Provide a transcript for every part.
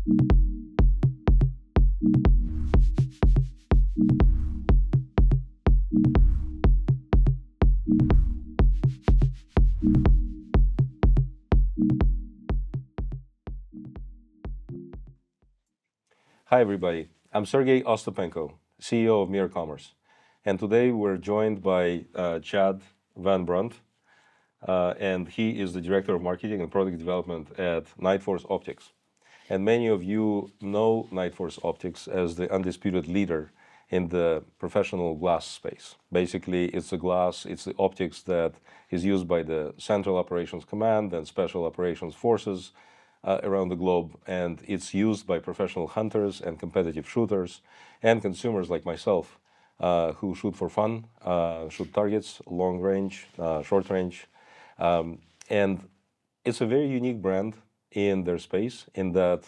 Hi, everybody. I'm Sergei Ostapenko, CEO of Mira Commerce. And today we're joined by Chad Van Brunt, and he is the Director of Marketing and Product Development at Nightforce Optics. And many of you know Nightforce Optics as the undisputed leader in the professional glass space. Basically, it's the glass, it's the optics that is used by the Central Operations Command and Special Operations Forces around the globe, and it's used by professional hunters and competitive shooters and consumers like myself who shoot for fun, shoot targets, long range, short range. And it's a very unique brand in their space in that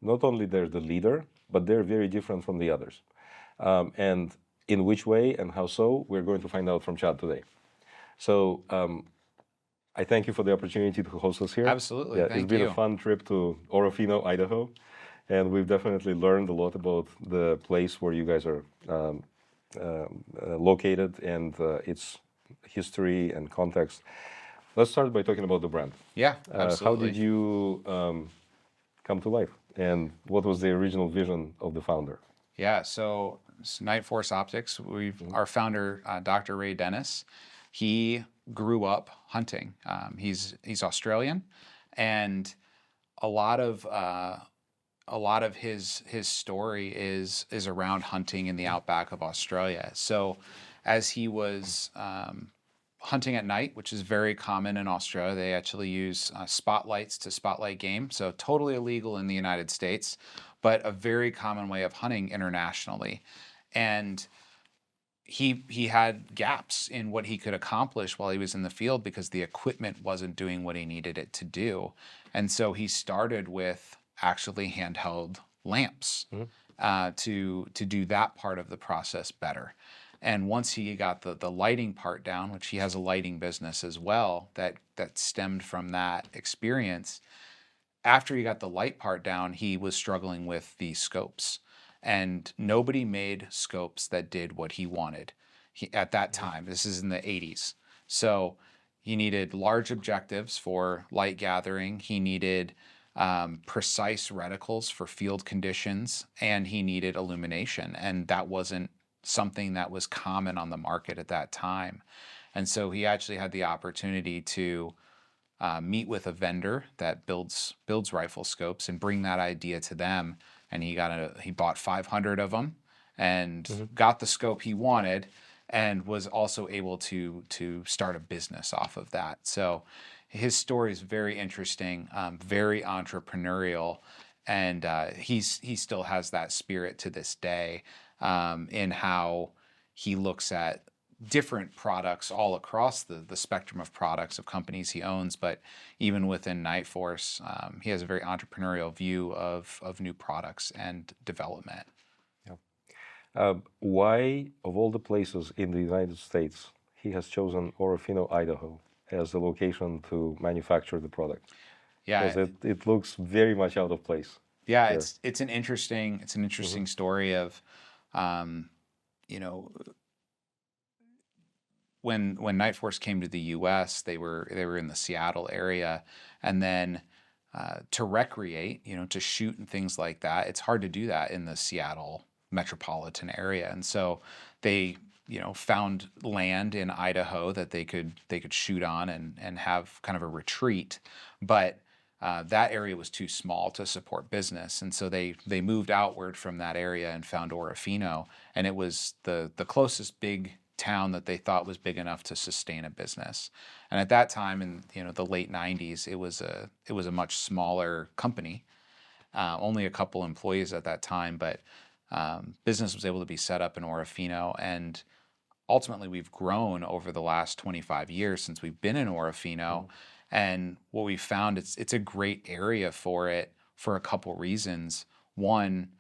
not only they're the leader, but they're very different from the others. And in which way and how so, we're going to find out from Chad today. So I thank you for the opportunity to host us here. Absolutely, Yeah, thank it's been you. a fun trip to Orofino, Idaho, and we've definitely learned a lot about the place where you guys are located and its history and context. Let's start by talking about the brand. Yeah, How absolutely. did you come to life, and what was the original vision of the founder? Yeah, so Nightforce Optics, our founder, Dr. Ray Dennis, he grew up hunting. He's Australian, and a lot of his story is around hunting in the outback of Australia. So as he was hunting at night, which is very common in Australia, they actually use spotlights to spotlight game. So totally illegal in the United States, but a very common way of hunting internationally. And he had gaps in what he could accomplish while he was in the field because the equipment wasn't doing what he needed it to do. And so he started with actually handheld lamps to do that part of the process better. And once he got the lighting part down, which he has a lighting business as well, that stemmed from that experience, after he got the light part down, he was struggling with the scopes. And nobody made scopes that did what he wanted at that time. This is in the 80s. So he needed large objectives for light gathering. He needed precise reticles for field conditions, and he needed illumination. And that wasn't something that was common on the market at that time. And so he actually had the opportunity to meet with a vendor that builds rifle scopes and bring that idea to them. And he bought 500 of them and got the scope he wanted, and was also able to start a business off of that. So his story is very interesting, very entrepreneurial, and he still has that spirit to this day in how he looks at different products all across the spectrum of products of companies he owns, but even within Nightforce, he has a very entrepreneurial view of new products and development. Why, of all the places in the United States, he has chosen Orofino, Idaho, as the location to manufacture the product? Yeah, Because it looks very much out of place. yeah, here. it's an interesting story of, you know, when Nightforce came to the U.S., they were in the Seattle area, and then to recreate, to shoot and things like that, it's hard to do that in the Seattle metropolitan area, and so they found land in Idaho that they could shoot on and have kind of a retreat, but that area was too small to support business, and so they moved outward from that area and found Orofino, and it was the closest big town that they thought was big enough to sustain a business. And at that time, in the late 90s, it was a much smaller company, only a couple employees at that time, but business was able to be set up in Orofino, and ultimately we've grown over the last 25 years since we've been in Orofino. And what we found, it's a great area for it for a couple reasons. One,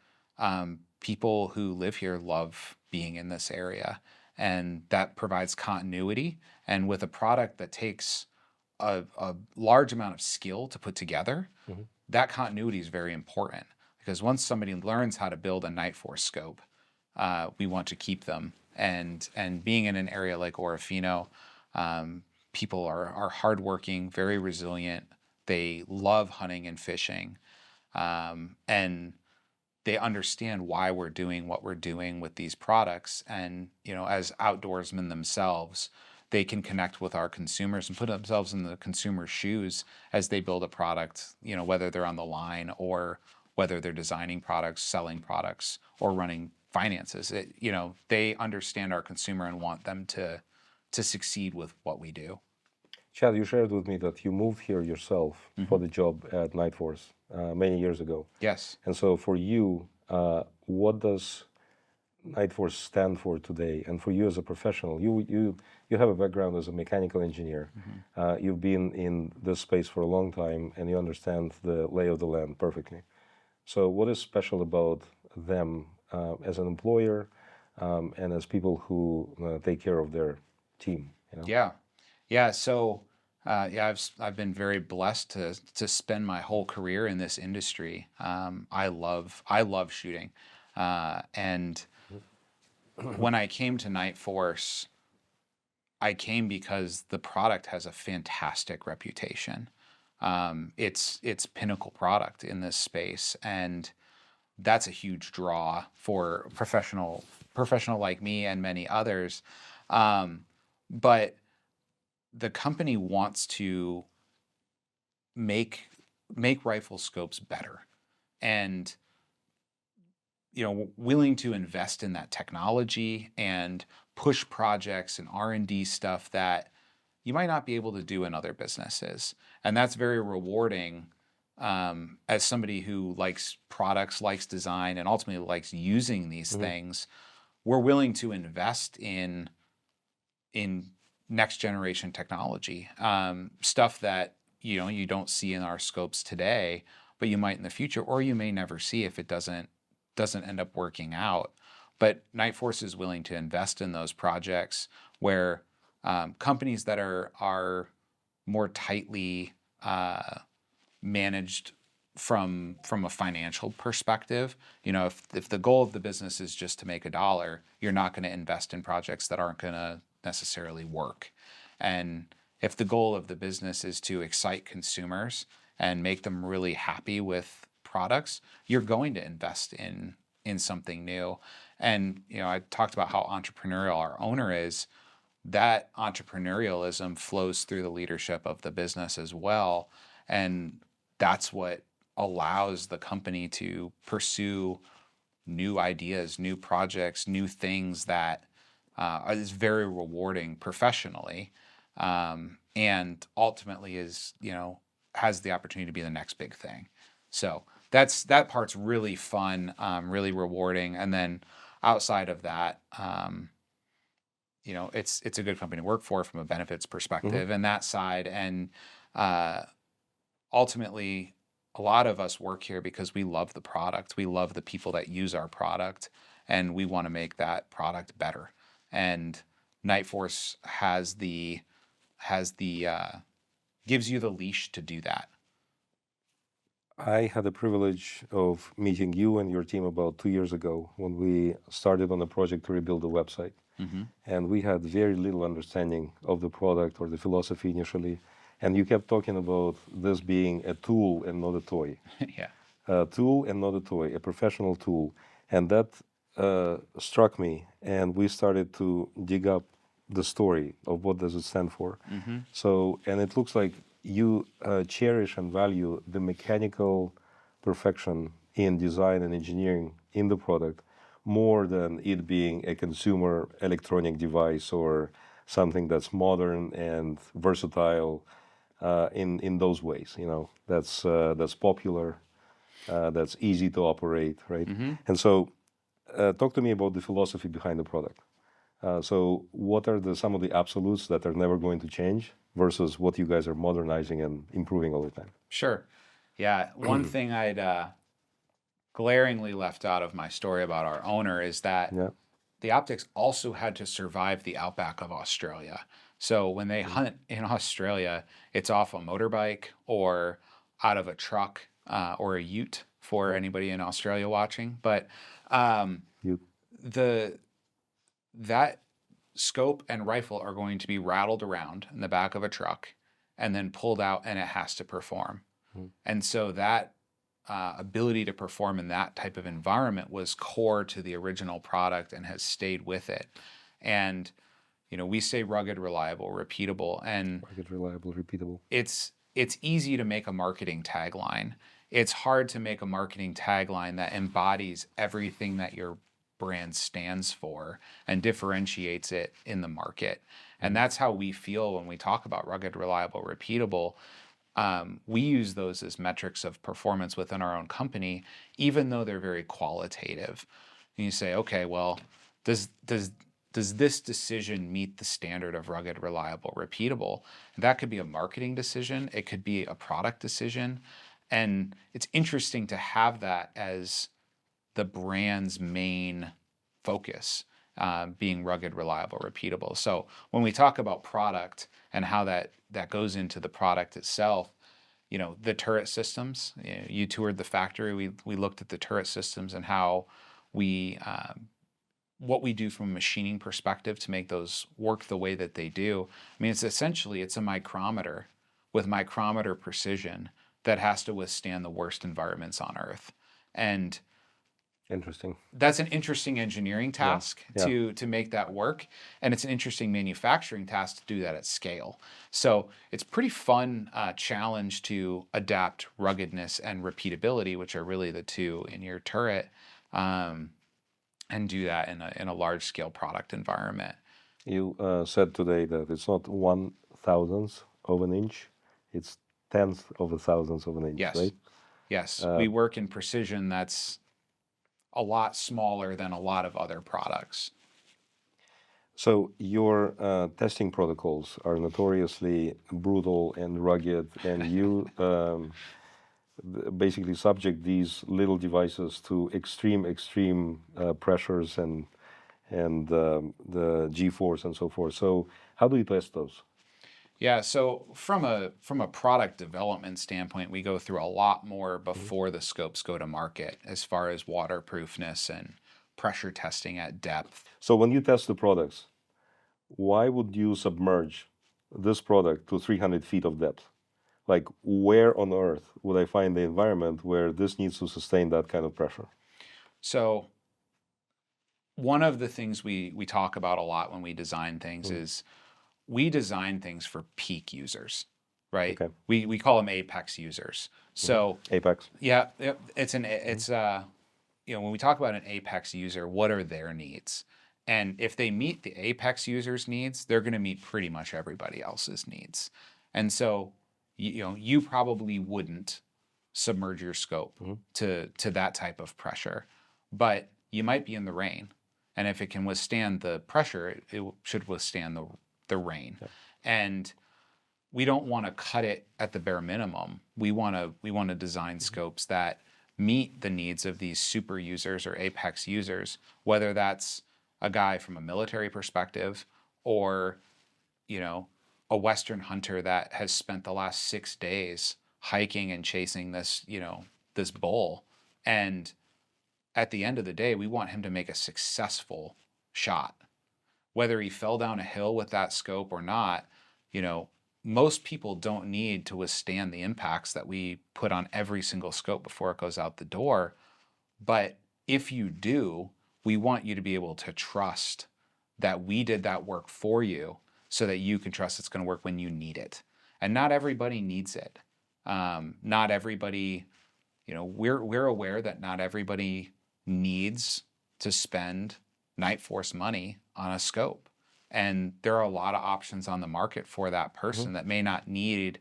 people who live here love being in this area, and that provides continuity. And with a product that takes a large amount of skill to put together, that continuity is very important. because once somebody learns how to build a Nightforce scope, we want to keep them. And being in an area like Orofino, people are hardworking, very resilient. They love hunting and fishing, and they understand why we're doing what we're doing with these products. And as outdoorsmen themselves, they can connect with our consumers and put themselves in the consumer's shoes as they build a product, whether they're on the line or whether they're designing products, selling products, or running finances. They understand our consumer and want them to succeed with what we do. Chad, you shared with me that you moved here yourself for the job at Nightforce many years ago. Yes. And so for you, what does Nightforce stand for today? And for you as a professional, you have a background as a mechanical engineer. You've been in this space for a long time, and you understand the lay of the land perfectly. So what is special about them as an employer and as people who take care of their team? Yeah. So, I've been very blessed to spend my whole career in this industry. I love shooting, and when I came to Nightforce, I came because the product has a fantastic reputation. It's pinnacle product in this space, and that's a huge draw for professional like me and many others. But the company wants to make rifle scopes better, and willing to invest in that technology and push projects and R&D stuff that you might not be able to do in other businesses. And that's very rewarding as somebody who likes products, likes design, and ultimately likes using these things. We're willing to invest in next generation technology, stuff that you don't see in our scopes today, but you might in the future, or you may never see if it doesn't end up working out. But Nightforce is willing to invest in those projects where companies that are more tightly managed from a financial perspective, if the goal of the business is just to make $1, you're not going to invest in projects that aren't going to necessarily work. And if the goal of the business is to excite consumers and make them really happy with products, you're going to invest in something new. And I talked about how entrepreneurial our owner is. That entrepreneurialism flows through the leadership of the business as well, and that's what allows the company to pursue new ideas, new projects, new things that is very rewarding professionally, and ultimately has the opportunity to be the next big thing. So that part's really fun, really rewarding. And then outside of that, it's a good company to work for from a benefits perspective and that side. And ultimately, a lot of us work here because we love the product. We love the people that use our product, and we want to make that product better. And Nightforce gives you the leash to do that. I had the privilege of meeting you and your team about 2 years ago when we started on a project to rebuild the website. And we had very little understanding of the product or the philosophy initially. And you kept talking about this being a tool and not a toy. Yeah. A tool and not a toy, a professional tool. And that struck me. And we started to dig up the story of what does it stand for. So, and it looks like you cherish and value the mechanical perfection in design and engineering in the product more than it being a consumer electronic device or something that's modern and versatile in those ways. That's popular, that's easy to operate, right? And so, talk to me about the philosophy behind the product. So, what are some of the absolutes that are never going to change versus what you guys are modernizing and improving all the time? Sure. Yeah. One thing I'd glaringly left out of my story about our owner is that the optics also had to survive the outback of Australia. So when they hunt in Australia, it's off a motorbike or out of a truck or a ute for anybody in Australia watching. But You that scope and rifle are going to be rattled around in the back of a truck and then pulled out, and it has to perform. And so that ability to perform in that type of environment was core to the original product and has stayed with it. And we say rugged, reliable, repeatable, and rugged, reliable, repeatable. It's easy to make a marketing tagline. It's hard to make a marketing tagline that embodies everything that your brand stands for and differentiates it in the market. And that's how we feel when we talk about rugged, reliable, repeatable. We use those as metrics of performance within our own company, even though they're very qualitative. And you say, okay, well, does this decision meet the standard of rugged, reliable, repeatable? That could be a marketing decision. It could be a product decision. And it's interesting to have that as the brand's main focus, being rugged, reliable, repeatable. So when we talk about product and how that goes into the product itself, the turret systems, you toured the factory, we looked at the turret systems and how what we do from a machining perspective to make those work the way that they do. I mean, it's a micrometer with micrometer precision that has to withstand the worst environments on Earth. And interesting. That's an interesting engineering task Yeah. to make that work. And it's an interesting manufacturing task to do that at scale. So it's pretty fun challenge to adapt ruggedness and repeatability, which are really the two in your turret, and do that in a large scale product environment. You said today that it's not 1/1000th of an inch, it's 10th of a thousandth of an inch, Yes. right? Yes. We work in precision that's a lot smaller than a lot of other products. So your testing protocols are notoriously brutal and rugged, and you basically subject these little devices to extreme pressures and the G-force and so forth. So how do you test those? Yeah, so from a product development standpoint, we go through a lot more before the scopes go to market, as far as waterproofness and pressure testing at depth. So when you test the products, why would you submerge this product to 300 feet of depth? Like, where on earth would I find the environment where this needs to sustain that kind of pressure? So one of the things we talk about a lot when we design things is we design things for peak users, right? Okay. We call them apex users. So Apex. yeah, when we talk about an apex user, what are their needs? And if they meet the apex user's needs, they're going to meet pretty much everybody else's needs. And so you probably wouldn't submerge your scope to that type of pressure, but you might be in the rain, and if it can withstand the pressure, it should withstand the rain. Yeah. And we don't want to cut it at the bare minimum. We want to design scopes that meet the needs of these super users or apex users, whether that's a guy from a military perspective or a Western hunter that has spent the last 6 days hiking and chasing this bull, and at the end of the day, we want him to make a successful shot. Whether he fell down a hill with that scope or not, most people don't need to withstand the impacts that we put on every single scope before it goes out the door. But if you do, we want you to be able to trust that we did that work for you so that you can trust it's going to work when you need it. And not everybody needs it. Not everybody, we're aware that not everybody needs to spend Nightforce money on a scope. And there are a lot of options on the market for that person that may not need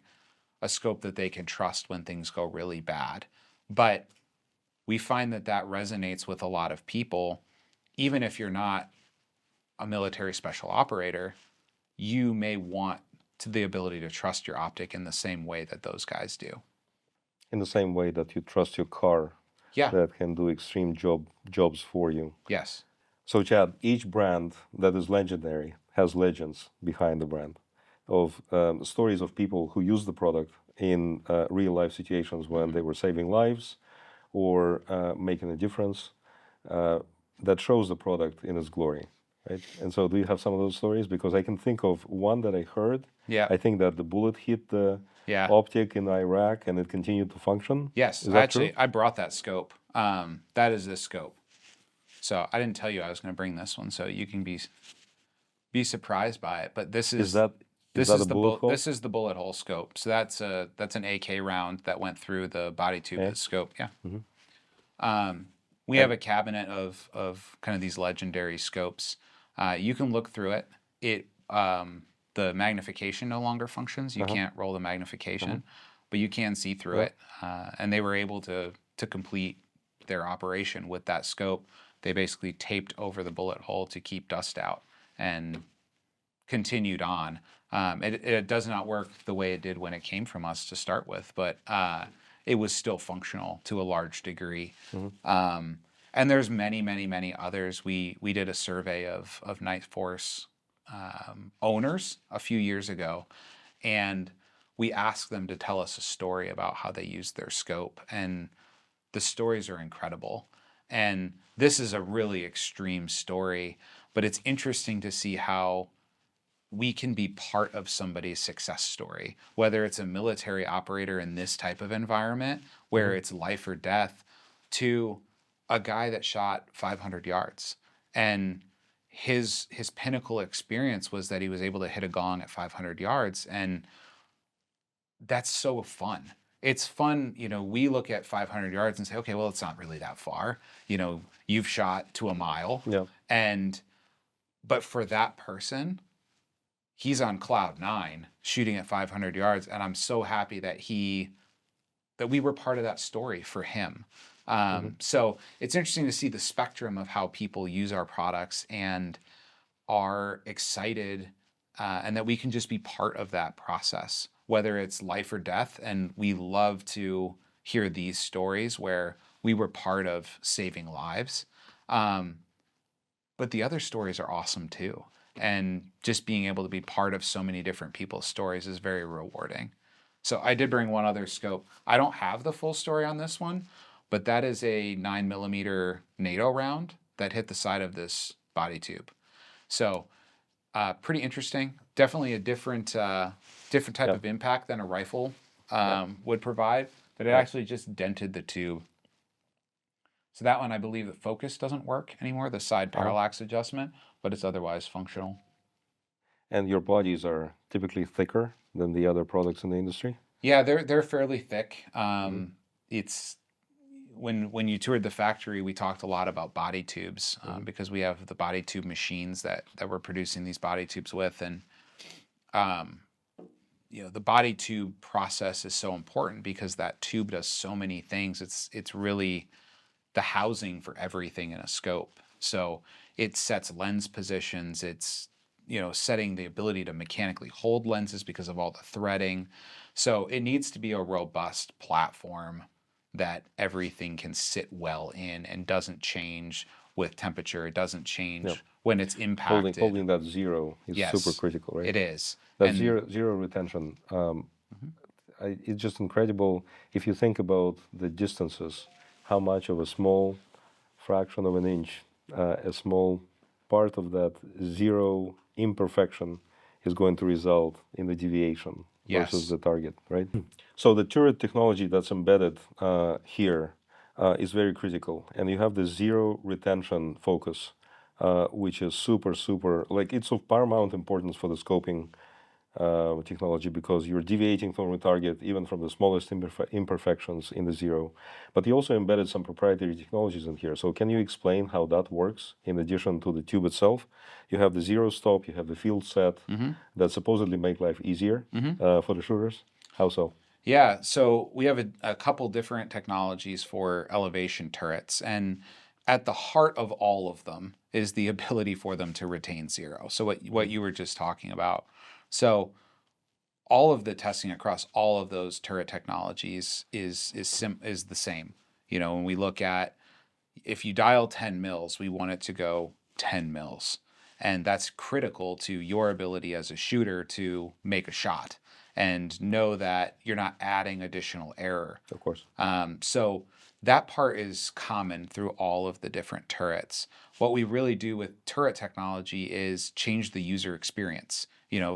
a scope that they can trust when things go really bad. But we find that resonates with a lot of people. Even if you're not a military special operator, you may want the ability to trust your optic in the same way that those guys do. In the same way that you trust your car that can do extreme jobs for you. Yes. So Chad, each brand that is legendary has legends behind the brand of stories of people who use the product in real life situations when they were saving lives or making a difference that shows the product in its glory, right? And so do you have some of those stories? Because I can think of one that I heard. Yeah. I think that the bullet hit the optic in Iraq and it continued to function. Yes, Is that true? I brought that scope. That is this scope. So I didn't tell you I was going to bring this one, so you can be surprised by it. But this is that a bullet hole? This is the bullet hole scope. So that's an AK round that went through the body tube of the scope. Yeah. We have a cabinet of kind of these legendary scopes. You can look through it. The magnification no longer functions. You can't roll the magnification, but you can see through it. And they were able to complete their operation with that scope. They basically taped over the bullet hole to keep dust out and continued on. It does not work the way it did when it came from us to start with, but it was still functional to a large degree. And there's many others. We did a survey of Nightforce owners a few years ago, and we asked them to tell us a story about how they used their scope, and the stories are incredible. And this is a really extreme story, but it's interesting to see how we can be part of somebody's success story, whether it's a military operator in this type of environment where it's life or death, to a guy that shot 500 yards. And his pinnacle experience was that he was able to hit a gong at 500 yards. And that's so fun. It's fun, we look at 500 yards and say, okay, well, it's not really that far. You've shot to a mile. Yeah. But for that person, he's on cloud 9 shooting at 500 yards. And I'm so happy that we were part of that story for him. So it's interesting to see the spectrum of how people use our products and are excited, and that we can just be part of that process, whether it's life or death. And we love to hear these stories where we were part of saving lives. But the other stories are awesome too. And just being able to be part of so many different people's stories is very rewarding. So I did bring one other scope. I don't have the full story on this one, but that is a 9mm NATO round that hit the side of this body tube. So pretty interesting. Definitely a different type of impact than a rifle would provide, but it actually just dented the tube. So that one, I believe the focus doesn't work anymore, the side parallax adjustment, but it's otherwise functional. And your bodies are typically thicker than the other products in the industry? Yeah, they're fairly thick. It's when you toured the factory, we talked a lot about body tubes because we have the body tube machines that we're producing these body tubes with, and the body tube process is so important because that tube does so many things. It's really the housing for everything in a scope. So it sets lens positions. It's setting the ability to mechanically hold lenses because of all the threading. So it needs to be a robust platform that everything can sit well in and doesn't change with temperature. It doesn't change when it's impacted. Holding that zero is super critical, right? It is. That zero retention. It's just incredible if you think about the distances, how much of a small fraction of an inch, a small part of that zero imperfection is going to result in the deviation versus the target, right? So the turret technology that's embedded here is very critical. And you have the zero retention focus, which is super, it's of paramount importance for the scoping technology because you're deviating from the target even from the smallest imperfections in the zero. But you also embedded some proprietary technologies in here. So can you explain how that works in addition to the tube itself? You have the zero stop, you have the field set that supposedly make life easier for the shooters. How so? Yeah, so we have a couple different technologies for elevation turrets, and at the heart of all of them is the ability for them to retain zero. So what you were just talking about. So all of the testing across all of those turret technologies is the same. When we look at, if you dial 10 mils, we want it to go 10 mils. And that's critical to your ability as a shooter to make a shot and know that you're not adding additional error. Of course. So That part is common through all of the different turrets. What we really do with turret technology is change the user experience.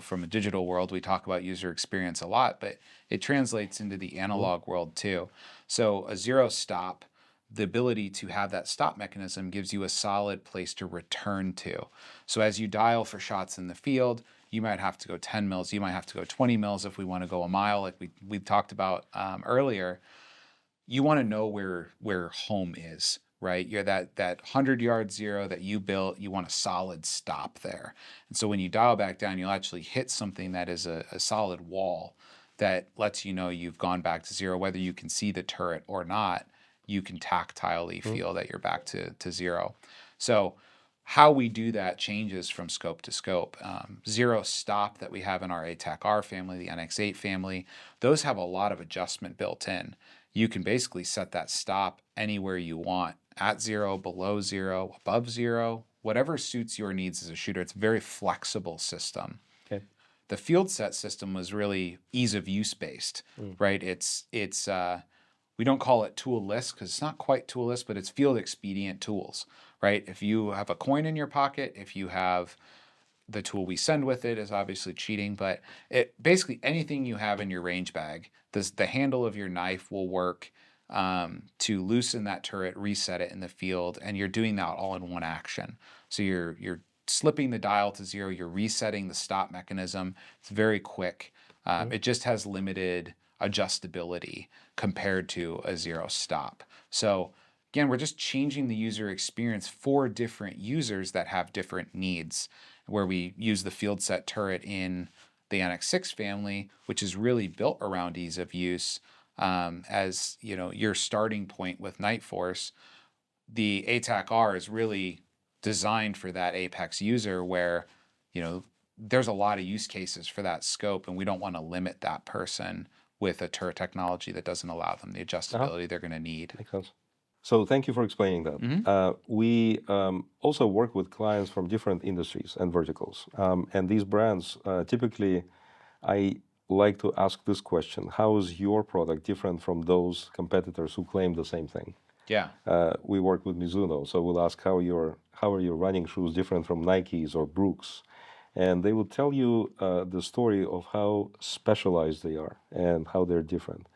From a digital world, we talk about user experience a lot, but it translates into the analog world too. So a zero stop, the ability to have that stop mechanism gives you a solid place to return to. So as you dial for shots in the field, you might have to go 10 mils, you might have to go 20 mils if we want to go a mile, like we talked about earlier. You want to know where home is, right? You're that 100-yard zero that you built, you want a solid stop there. And so when you dial back down, you'll actually hit something that is a solid wall that lets you know you've gone back to zero. Whether you can see the turret or not, you can tactilely feel that you're back to zero. So how we do that changes from scope to scope. Zero stop that we have in our ATAC-R family, the NX8 family, those have a lot of adjustment built in. You can basically set that stop anywhere you want, at zero, below zero, above zero, whatever suits your needs as a shooter. It's a very flexible system. Okay. The field set system was really ease of use based, right? It's we don't call it toolless because it's not quite toolless, but it's field expedient tools, right? If you have a coin in your pocket, if you have the tool we send with it is obviously cheating, but basically anything you have in your range bag, the handle of your knife will work to loosen that turret, reset it in the field, and you're doing that all in one action. So you're slipping the dial to zero, you're resetting the stop mechanism. It's very quick. It just has limited adjustability compared to a zero stop. So again, we're just changing the user experience for different users that have different needs, where we use the field set turret in the NX6 family, which is really built around ease of use. As your starting point with Nightforce, the ATAC-R is really designed for that apex user where there's a lot of use cases for that scope, and we don't want to limit that person with a turret technology that doesn't allow them the adjustability they're going to need. Makes sense. So thank you for explaining that. We also work with clients from different industries and verticals. And these brands, typically, I like to ask this question: how is your product different from those competitors who claim the same thing? Yeah. We work with Mizuno, so we'll ask how are your running shoes different from Nikes or Brooks, and they will tell you the story of how specialized they are and how they're different.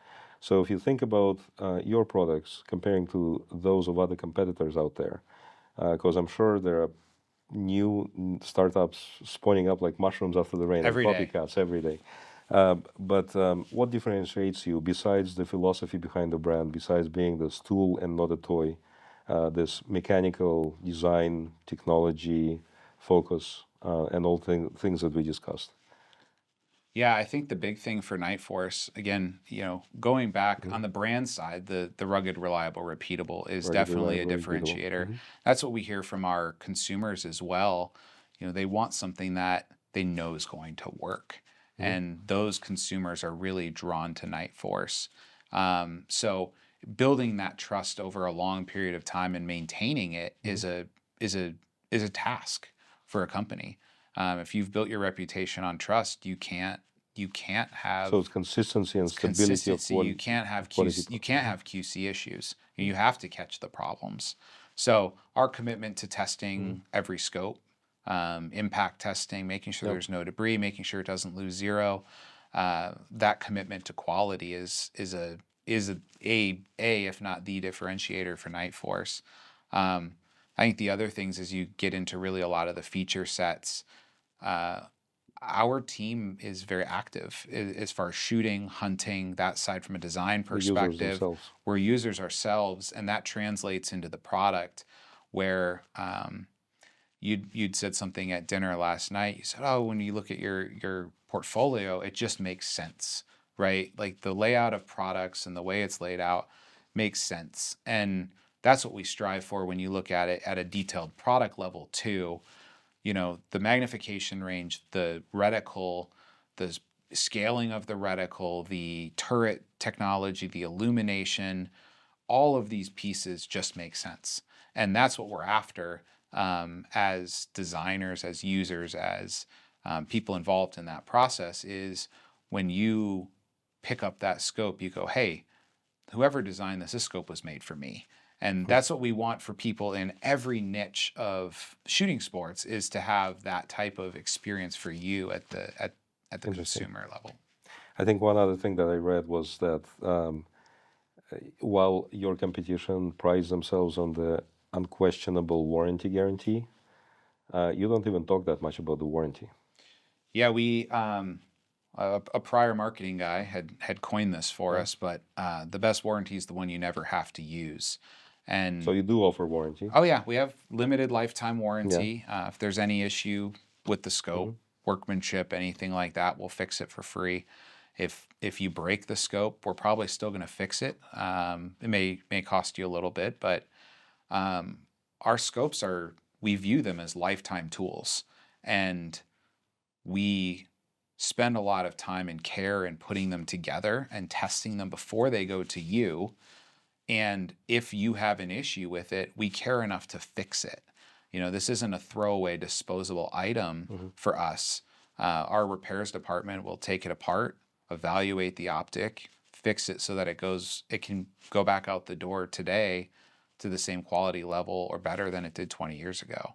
So if you think about your products comparing to those of other competitors out there, because I'm sure there are new startups spawning up like mushrooms after the rain, Every like day. copycats every day. But what differentiates you besides the philosophy behind the brand, besides being this tool and not a toy, this mechanical design, technology, focus, and all things that we discussed? Yeah, I think the big thing for Nightforce, again, going back on the brand side, the rugged, reliable, repeatable is Rugged, definitely a reliable, repeatable. differentiator. That's what we hear from our consumers as well. They want something that they know is going to work. And those consumers are really drawn to Nightforce. So building that trust over a long period of time and maintaining it is a task for a company. If you've built your reputation on trust, you can't have So it's consistency and stability of quality. You can't have QC issues. You have to catch the problems. So our commitment to testing every scope, impact testing, making sure there's no debris, making sure it doesn't lose zero, that commitment to quality is a if not the differentiator for Nightforce. I think the other things as you get into really a lot of the feature sets, our team is very active as far as shooting, hunting, that side from a design perspective. We're users ourselves, and that translates into the product where you'd said something at dinner last night. You said, oh, when you look at your portfolio, it just makes sense, right? Like the layout of products and the way it's laid out makes sense. And that's what we strive for when you look at it at a detailed product level too. The magnification range, the reticle, the scaling of the reticle, the turret technology, the illumination, all of these pieces just make sense. And that's what we're after as designers, as users, as people involved in that process, is when you pick up that scope, you go, hey, whoever designed this scope was made for me. And that's what we want for people in every niche of shooting sports, is to have that type of experience for you at the consumer level. I think one other thing that I read was that while your competition prides themselves on the unquestionable warranty guarantee, you don't even talk that much about the warranty. Yeah, we a prior marketing guy had coined this for us, but the best warranty is the one you never have to use. And so you do offer warranty? Oh yeah, we have limited lifetime warranty. If there's any issue with the scope, workmanship, anything like that, we'll fix it for free. If you break the scope, we're probably still going to fix it. It may cost you a little bit, but our scopes we view them as lifetime tools, and we spend a lot of time and care in putting them together and testing them before they go to you. And if you have an issue with it, we care enough to fix it. This isn't a throwaway disposable item for us. Our repairs department will take it apart, evaluate the optic, fix it so that it can go back out the door today to the same quality level or better than it did 20 years ago.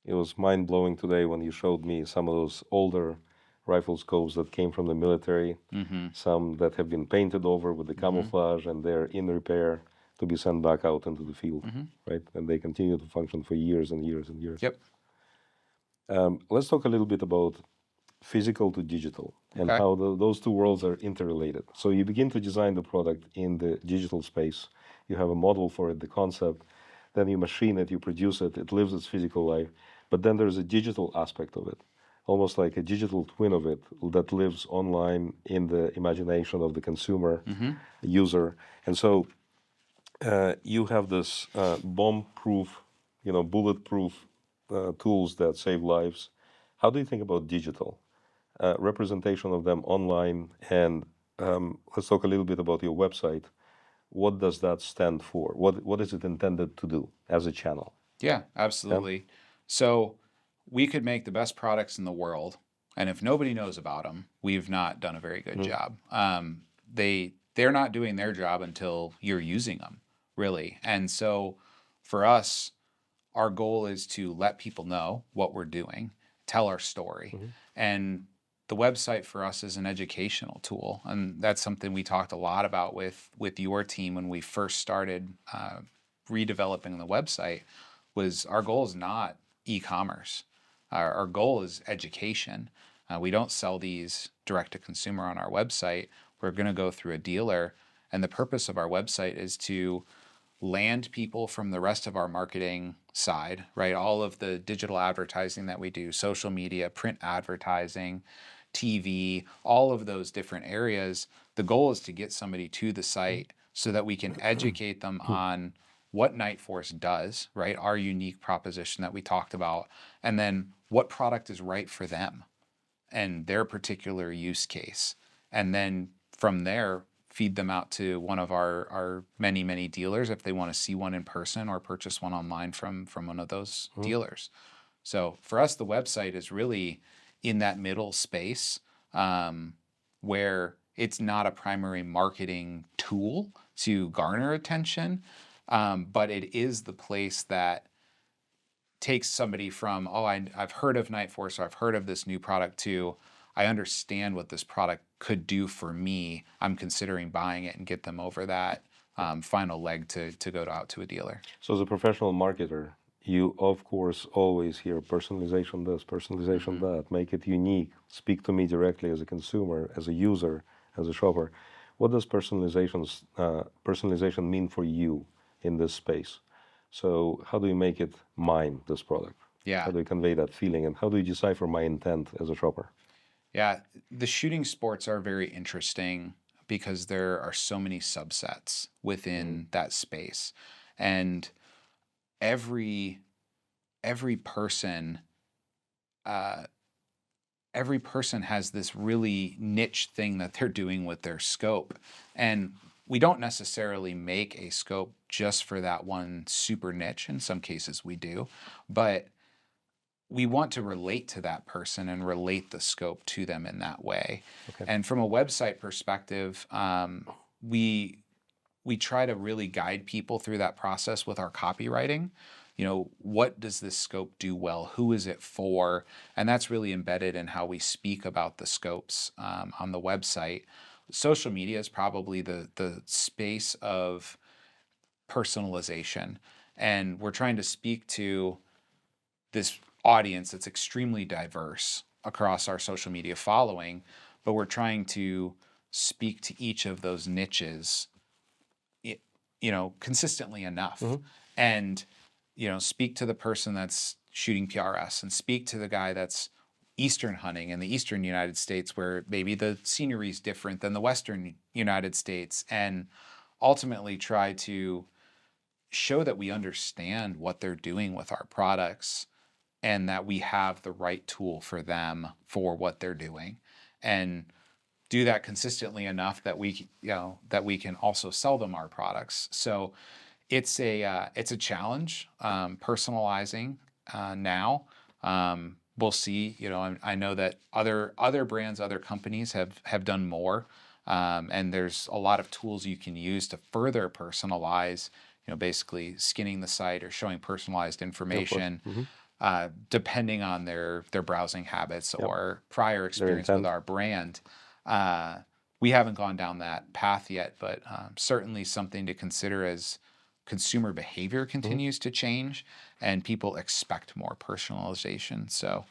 It was mind-blowing today when you showed me some of those older rifle scopes that came from the military, some that have been painted over with the camouflage, and they're in repair to be sent back out into the field, right? And they continue to function for years and years and years. Yep. Let's talk a little bit about physical to digital and how those two worlds are interrelated. So you begin to design the product in the digital space. You have a model for it, the concept. Then you machine it, you produce it, it lives its physical life. But then there's a digital aspect of it, almost like a digital twin of it that lives online in the imagination of the consumer user. And so you have this bomb-proof, bulletproof tools that save lives. How do you think about digital representation of them online? And let's talk a little bit about your website. What does that stand for? What is it intended to do as a channel? Yeah, absolutely. So we could make the best products in the world, and if nobody knows about them, we've not done a very good job. They're not doing their job until you're using them, really. And so for us, our goal is to let people know what we're doing, tell our story. And the website for us is an educational tool, and that's something we talked a lot about with your team when we first started redeveloping the website. Was our goal is not e-commerce. Our goal is education. We don't sell these direct to consumer on our website. We're going to go through a dealer, and the purpose of our website is to land people from the rest of our marketing side, right? All of the digital advertising that we do, social media, print advertising, TV, all of those different areas. The goal is to get somebody to the site so that we can educate them on what Nightforce does, right? Our unique proposition that we talked about, and then what product is right for them and their particular use case. And then from there, feed them out to one of our many, many dealers if they want to see one in person or purchase one online from one of those dealers. So for us, the website is really in that middle space where it's not a primary marketing tool to garner attention, but it is the place that takes somebody from, I've heard of Nightforce, or I've heard of this new product, to I understand what this product could do for me. I'm considering buying it, and get them over that final leg to go out to a dealer. So as a professional marketer, you of course always hear personalization this, personalization that, make it unique, speak to me directly as a consumer, as a user, as a shopper. What does personalization mean for you in this space? So how do you make it mine, this product? Yeah. How do you convey that feeling, and how do you decipher my intent as a shopper? Yeah, the shooting sports are very interesting because there are so many subsets within that space, and every person has this really niche thing that they're doing with their scope, and we don't necessarily make a scope just for that one super niche. In some cases we do, but we want to relate to that person and relate the scope to them in that way. And from a website perspective, we we try to really guide people through that process with our copywriting. What does this scope do well? Who is it for? And that's really embedded in how we speak about the scopes on the website. Social media is probably the space of personalization. And we're trying to speak to this audience that's extremely diverse across our social media following, but we're trying to speak to each of those niches, consistently enough. And, speak to the person that's shooting PRS and speak to the guy that's Eastern hunting in the Eastern United States, where maybe the scenery is different than the Western United States, and ultimately try to show that we understand what they're doing with our products and that we have the right tool for them for what they're doing, and do that consistently enough that we can also sell them our products. So it's a challenge personalizing now. We'll see. I know that other brands, other companies have done more, and there's a lot of tools you can use to further personalize. Basically skinning the site or showing personalized information, depending on their browsing habits or prior experience with our brand. We haven't gone down that path yet, but certainly something to consider as consumer behavior continues to change and people expect more personalization. So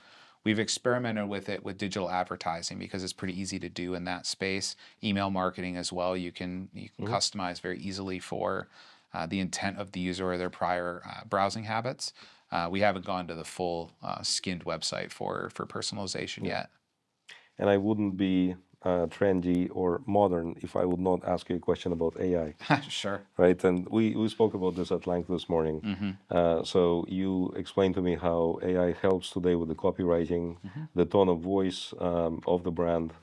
we've experimented with it with digital advertising because it's pretty easy to do in that space. Email marketing as well. You can customize very easily for the intent of the user or their prior browsing habits. We haven't gone to the full skinned website for personalization yet. And I wouldn't be trendy or modern if I would not ask you a question about AI. Sure. Right, and we spoke about this at length this morning. So you explained to me how AI helps today with the copywriting, the tone of voice of the brand,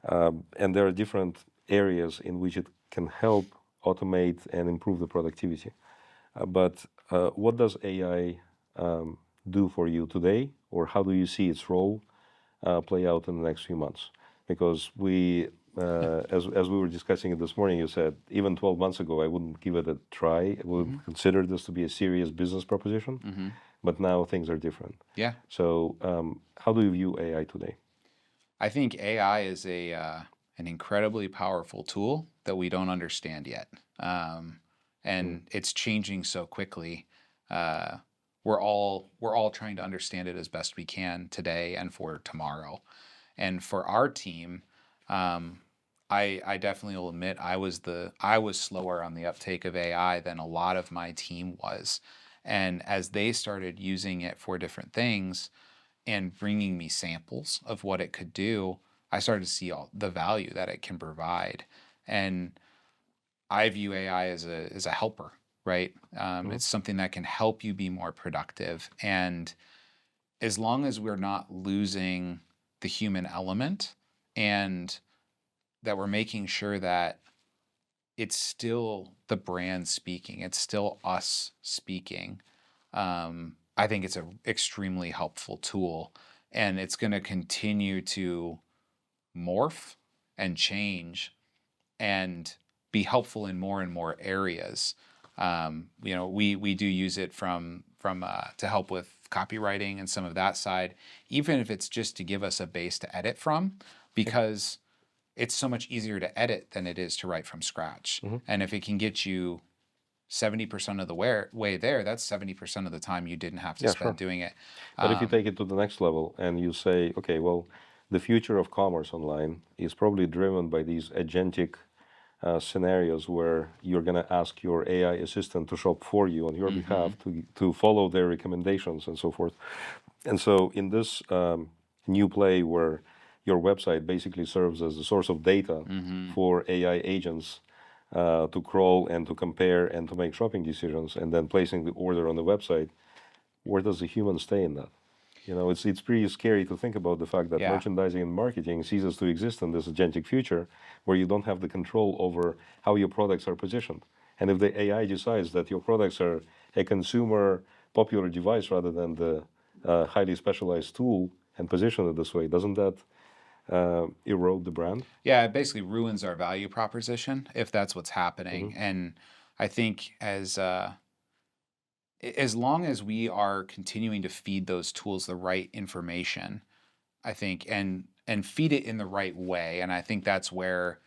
and there are different areas in which it can help automate and improve the productivity. But what does AI do for you today, or how do you see its role play out in the next few months? Because as we were discussing it this morning, you said even 12 months ago I wouldn't give it a try. I would consider this to be a serious business proposition, but now things are different. Yeah. So how do you view AI today? I think AI is an incredibly powerful tool that we don't understand yet, and it's changing so quickly. We're all trying to understand it as best we can today and for tomorrow. And for our team, I definitely will admit I was slower on the uptake of AI than a lot of my team was. And as they started using it for different things and bringing me samples of what it could do, I started to see all the value that it can provide. And I view AI as a helper, right? It's something that can help you be more productive. And as long as we're not losing the human element and that we're making sure that it's still the brand speaking, it's still us speaking, I think it's an extremely helpful tool, and it's going to continue to morph and change and be helpful in more and more areas. We do use it from to help with copywriting and some of that side, even if it's just to give us a base to edit from, because it's so much easier to edit than it is to write from scratch. And if it can get you 70% of the way there, that's 70% of the time you didn't have to spend doing it. But if you take it to the next level and you say, okay, well, the future of commerce online is probably driven by these agentic scenarios where you're going to ask your AI assistant to shop for you on your behalf, to follow their recommendations and so forth. And so in this new play where your website basically serves as a source of data for AI agents to crawl and to compare and to make shopping decisions, and then placing the order on the website, where does the human stay in that? It's pretty scary to think about the fact that merchandising and marketing ceases to exist in this agentic future where you don't have the control over how your products are positioned. And if the AI decides that your products are a consumer popular device rather than the highly specialized tool and position it this way, doesn't that erode the brand? Yeah, it basically ruins our value proposition if that's what's happening. And I think as long as we are continuing to feed those tools the right information, I think, and feed it in the right way, and I think that's where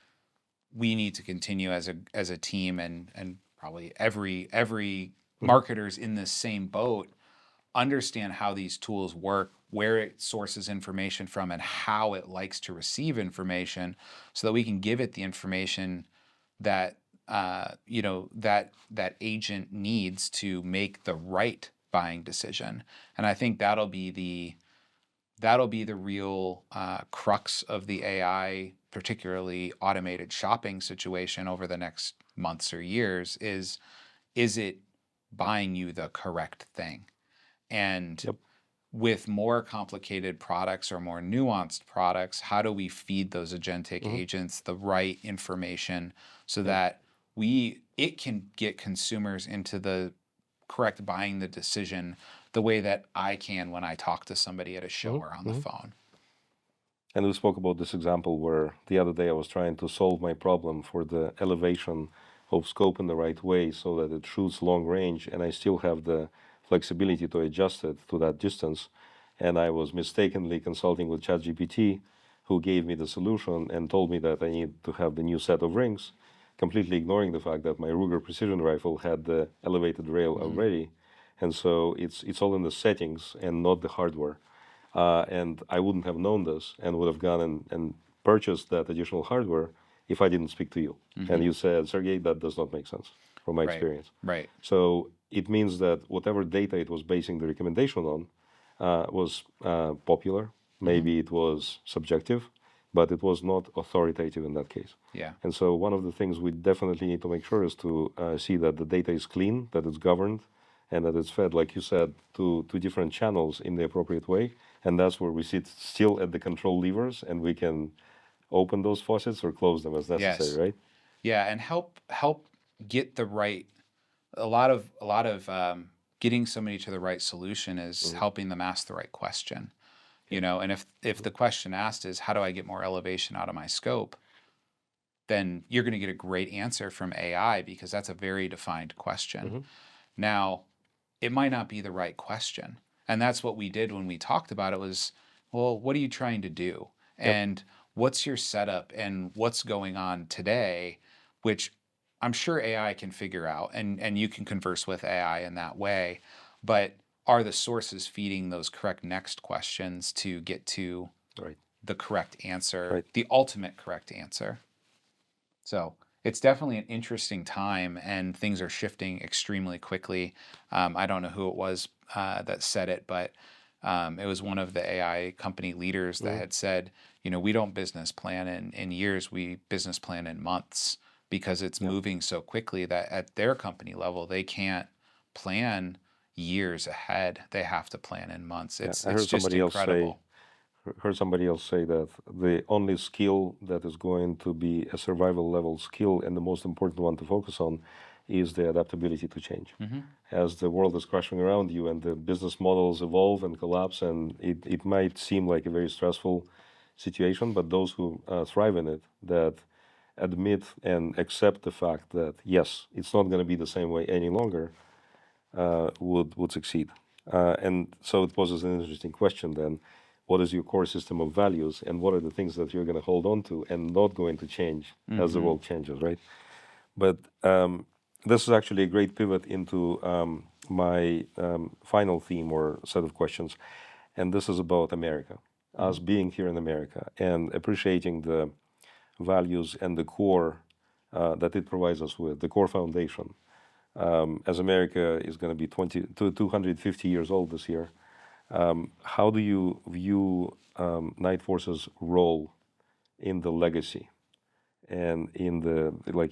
we need to continue as a team, and probably every marketer's in this same boat, understand how these tools work, where it sources information from, and how it likes to receive information, so that we can give it the information that that agent needs to make the right buying decision. And I think that'll be the real crux of the AI, particularly automated shopping situation over the next months or years. Is it buying you the correct thing? And Yep. with more complicated products or more nuanced products, how do we feed those agentic agents the right information so that it can get consumers into the correct buying the decision the way that I can when I talk to somebody at a show or on the phone. And we spoke about this example where the other day I was trying to solve my problem for the elevation of scope in the right way so that it shoots long range and I still have the flexibility to adjust it to that distance. And I was mistakenly consulting with ChatGPT, who gave me the solution and told me that I need to have the new set of rings, completely ignoring the fact that my Ruger precision rifle had the elevated rail already. And so it's all in the settings and not the hardware. And I wouldn't have known this and would have gone and purchased that additional hardware if I didn't speak to you. And you said, Sergey, that does not make sense from my experience. Right. So it means that whatever data it was basing the recommendation on was popular. Maybe it was subjective, but it was not authoritative in that case. Yeah. And so one of the things we definitely need to make sure is to see that the data is clean, that it's governed, and that it's fed, like you said, to different channels in the appropriate way. And that's where we sit still at the control levers, and we can open those faucets or close them as necessary, Yes. right? Yeah, and help get the right. A lot of getting somebody to the right solution is helping them ask the right question. And if the question asked is, how do I get more elevation out of my scope, then you're going to get a great answer from AI, because that's a very defined question. Now, it might not be the right question. And that's what we did when we talked about it was, well, what are you trying to do? And what's your setup and what's going on today, which I'm sure AI can figure out, and you can converse with AI in that way. But are the sources feeding those correct next questions to get to the correct answer, the ultimate correct answer? So it's definitely an interesting time, and things are shifting extremely quickly. I don't know who it was that said it, but it was one of the AI company leaders that had said, we don't business plan in years, we business plan in months, because it's moving so quickly that at their company level, they can't plan years ahead. They have to plan in months. It's just incredible. Heard somebody else say that the only skill that is going to be a survival level skill and the most important one to focus on is the adaptability to change. As the world is crashing around you and the business models evolve and collapse, and it might seem like a very stressful situation, but those who thrive in it, that admit and accept the fact that, yes, it's not going to be the same way any longer, would succeed. And so it poses an interesting question then. What is your core system of values, and what are the things that you're going to hold on to and not going to change as the world changes, right? But this is actually a great pivot into my final theme or set of questions, and this is about America, us being here in America and appreciating the values and the core that it provides us with, the core foundation. As America is going to be 250 years old this year, how do you view Nightforce's role in the legacy and in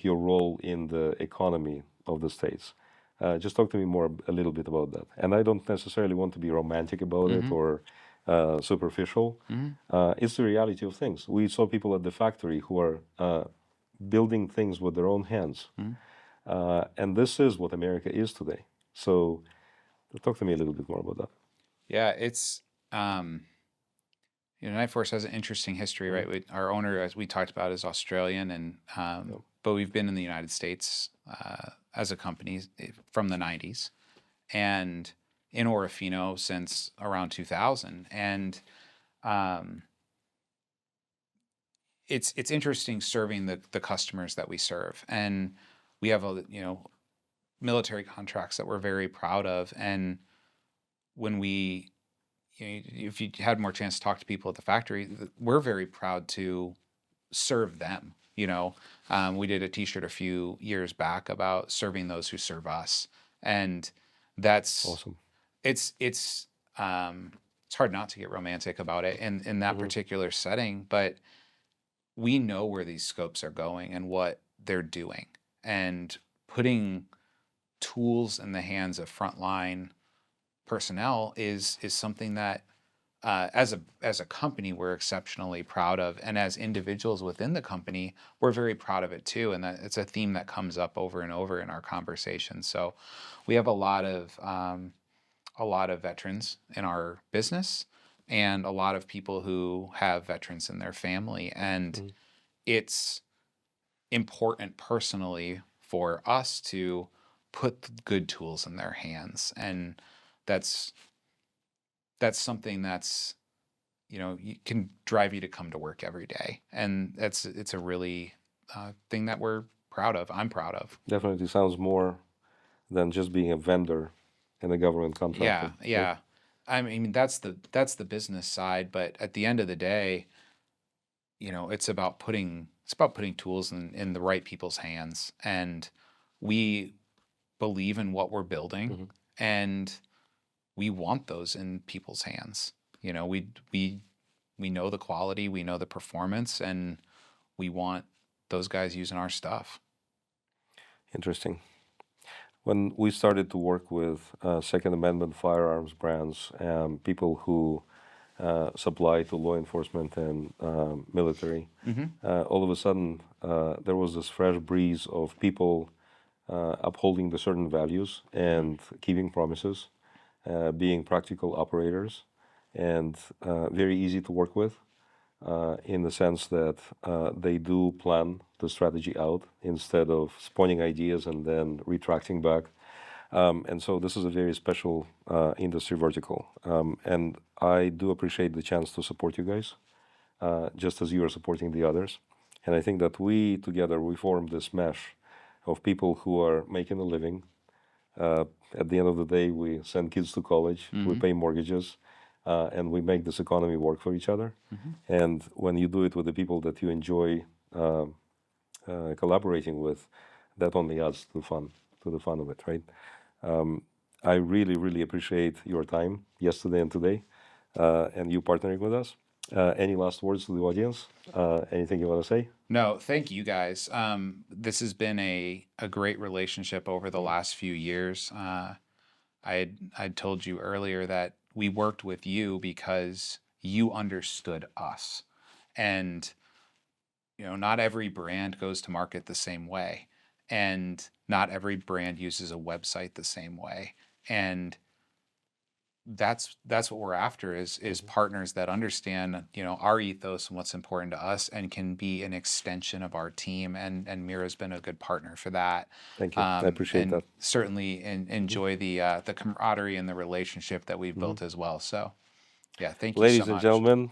your role in the economy of the States? Just talk to me a little bit about that. And I don't necessarily want to be romantic about it or superficial. It's the reality of things. We saw people at the factory who are building things with their own hands. And this is what America is today. So talk to me a little bit more about that. Yeah, Nightforce has an interesting history, right? Our owner, as we talked about, is Australian, and but we've been in the United States as a company from the 90s, and in Orofino since around 2000. And it's interesting serving the customers that we serve, and we have military contracts that we're very proud of. And when we, if you had more chance to talk to people at the factory, we're very proud to serve them. We did a T-shirt a few years back about serving those who serve us, and that's Awesome. It's hard not to get romantic about it in that particular setting, but we know where these scopes are going and what they're doing, and putting tools in the hands of frontline personnel is something that as a company we're exceptionally proud of, and as individuals within the company we're very proud of it too. And that it's a theme that comes up over and over in our conversations. So we have a lot of veterans in our business, and a lot of people who have veterans in their family, and it's important personally for us to put good tools in their hands. And that's something that's you can drive you to come to work every day, and it's a really thing that we're proud of. I'm proud of. Definitely sounds more than just being a vendor in a government contractor. Yeah. I mean, that's the business side, but at the end of the day, it's about putting tools in the right people's hands, and we believe in what we're building, and we want those in people's hands. We know the quality, we know the performance, and we want those guys using our stuff. Interesting. When we started to work with Second Amendment firearms brands, people who supply to law enforcement and military, all of a sudden there was this fresh breeze of people upholding the certain values and keeping promises, being practical operators, and very easy to work with in the sense that they do plan the strategy out instead of spawning ideas and then retracting back. And so this is a very special industry vertical. And I do appreciate the chance to support you guys, just as you are supporting the others. And I think that we together, we form this mesh of people who are making a living. At the end of the day, we send kids to college, we pay mortgages, and we make this economy work for each other. And when you do it with the people that you enjoy collaborating with, that only adds to the fun of it, right? I really, really appreciate your time yesterday and today, and you partnering with us. Any last words to the audience? Anything you want to say? No, thank you guys. This has been a great relationship over the last few years. I'd told you earlier that we worked with you because you understood us. And not every brand goes to market the same way, and not every brand uses a website the same way. And that's what we're after is partners that understand our ethos and what's important to us, and can be an extension of our team. And Mira's been a good partner for that. Thank you. I appreciate that. Certainly enjoy the camaraderie and the relationship that we've built as well. So yeah, thank you Ladies so much. and gentlemen,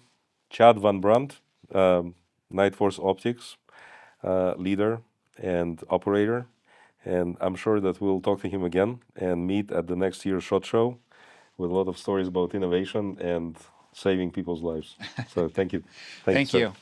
Chad Van Brunt, Nightforce Optics leader and operator, and I'm sure that we'll talk to him again and meet at the next year's SHOT Show with a lot of stories about innovation and saving people's lives. So thank you. Thank sir. you.